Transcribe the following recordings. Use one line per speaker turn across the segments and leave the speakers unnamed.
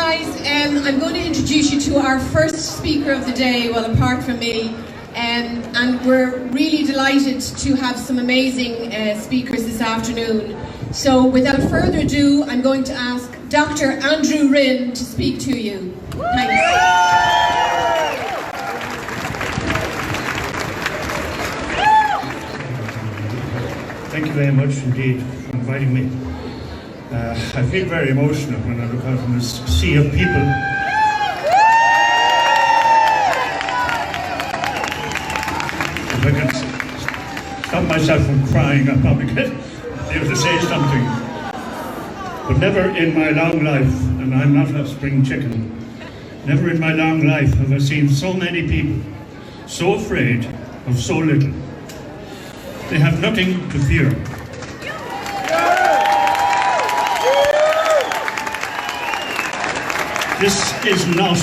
guys, I'm going to introduce you to our first speaker of the day, well, apart from me, and we're really delighted to have some amazing speakers this afternoon. So without further ado, I'm going to ask Dr. Andrew Rynne to speak to you. Thanks.
Thank you very much indeed for inviting me. I feel very emotional when I look out on this sea of people. If I can stop myself from crying, I'll probably get able to say something. But never in my long life, and I'm not a spring chicken, never in my long life have I seen so many people so afraid of so little. They have nothing to fear. This is not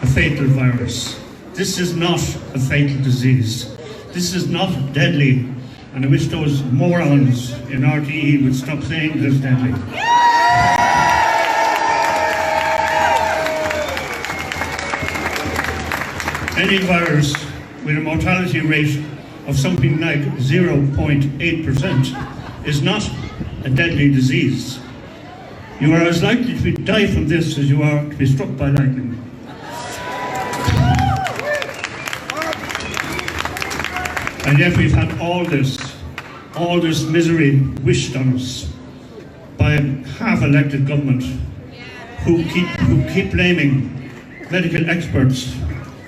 a fatal virus. This is not a fatal disease. This is not deadly, and I wish those morons in RTE would stop saying this deadly. Any virus with a mortality rate of something like 0.8% is not a deadly disease. You are as likely to die from this as you are to be struck by lightning. And yet we've had all this misery wished on us by a half-elected government who keep blaming medical experts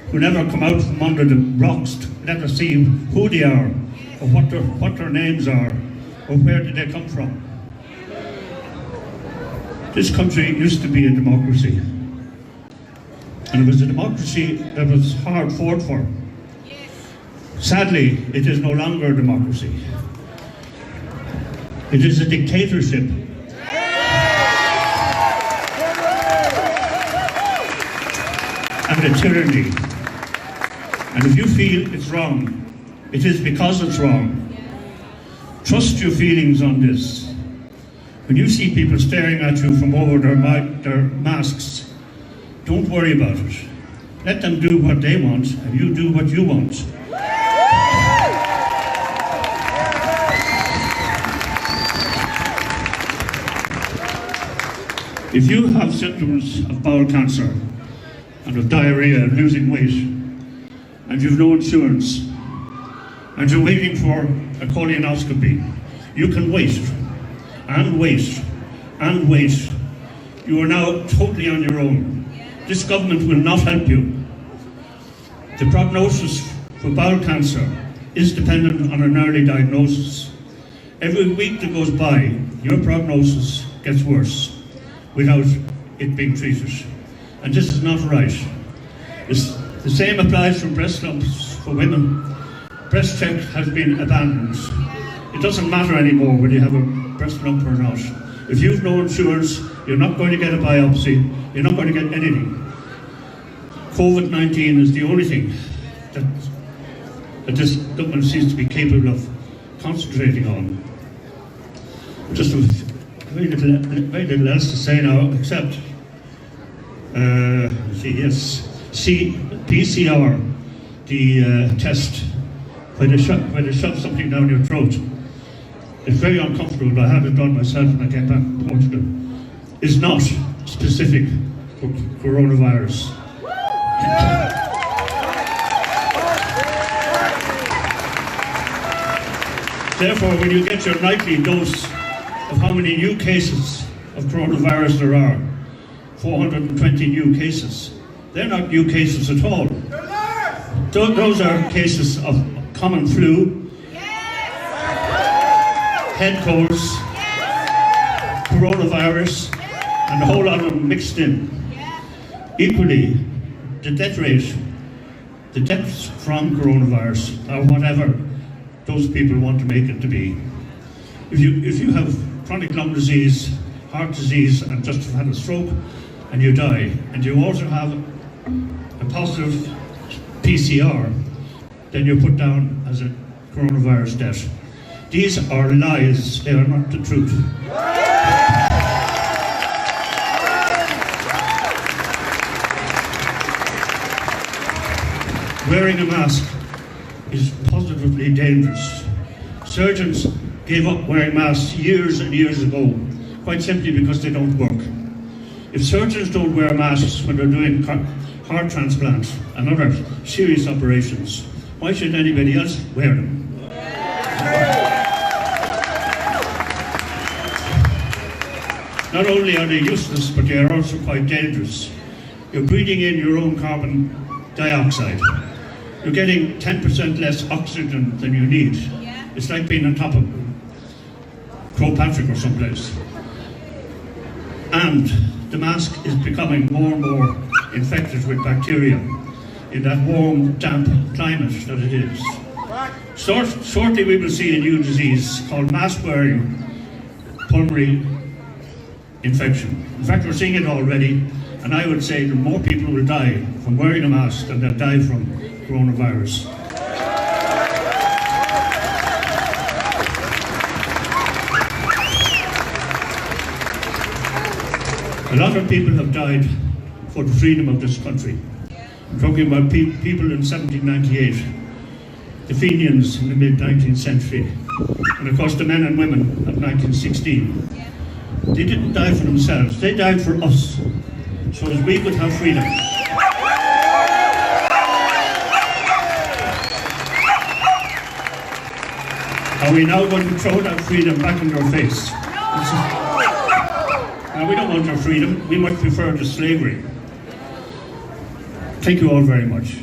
who never come out from under the rocks to let us see who they are, or what their names are, or where did they come from. This country used to be a democracy, and it was a democracy that was hard fought for. Sadly, it is no longer a democracy. It is a dictatorship. And a tyranny. And if you feel it's wrong, it is because it's wrong. Trust your feelings on this. When you see people staring at you from over their masks, don't worry about it. Let them do what they want, and you do what you want. If you have symptoms of bowel cancer and of diarrhea and losing weight, and you've no insurance, and you're waiting for a colonoscopy, you can wait, and wait, and wait. You are now totally on your own. This government will not help you. The prognosis for bowel cancer is dependent on an early diagnosis. Every week that goes by, your prognosis gets worse without it being treated. And this is not right. The same applies for breast lumps for women. Breast check has been abandoned. It doesn't matter anymore whether you have a breast lump or not. If you've no insurance, you're not going to get a biopsy, you're not going to get anything. COVID-19 is the only thing that this government seems to be capable of concentrating on. Just very little else to say now, except, PCR, the test, where they shove something down your throat. It's very uncomfortable, but I had it done myself when I came back from Portugal. It's not specific for coronavirus. Therefore, when you get your nightly dose of how many new cases of coronavirus there are, 420 new cases, they're not new cases at all. Those are cases of common flu, head colds, coronavirus, and a whole lot of them mixed in. Equally, the death rate, the deaths from coronavirus, or whatever those people want to make it to be. If you have chronic lung disease, heart disease, and just had a stroke, and you die, and you also have a positive PCR, then you're put down as a coronavirus death. These are lies, they are not the truth. wearing a mask is positively dangerous. Surgeons gave up wearing masks years and years ago, quite simply because they don't work. If surgeons don't wear masks when they're doing heart transplants and other serious operations, why should anybody else wear them? Not only are they useless, but they are also quite dangerous. You're breathing in your own carbon dioxide. You're getting 10% less oxygen than you need. It's like being on top of Croagh Patrick or someplace. And the mask is becoming more and more infected with bacteria in that warm, damp climate that it is. Shortly we will see a new disease called mask-wearing pulmonary infection. In fact, we're seeing it already, and I would say that more people will die from wearing a mask than they'll die from coronavirus. A lot of people have died for the freedom of this country. I'm talking about people in 1798, the Fenians in the mid-19th century, and of course the men and women of 1916. They didn't die for themselves, they died for us, so that we could have freedom. Are we now going to throw that freedom back in their face? Now, we don't want our freedom, we much prefer the slavery. Thank you all very much.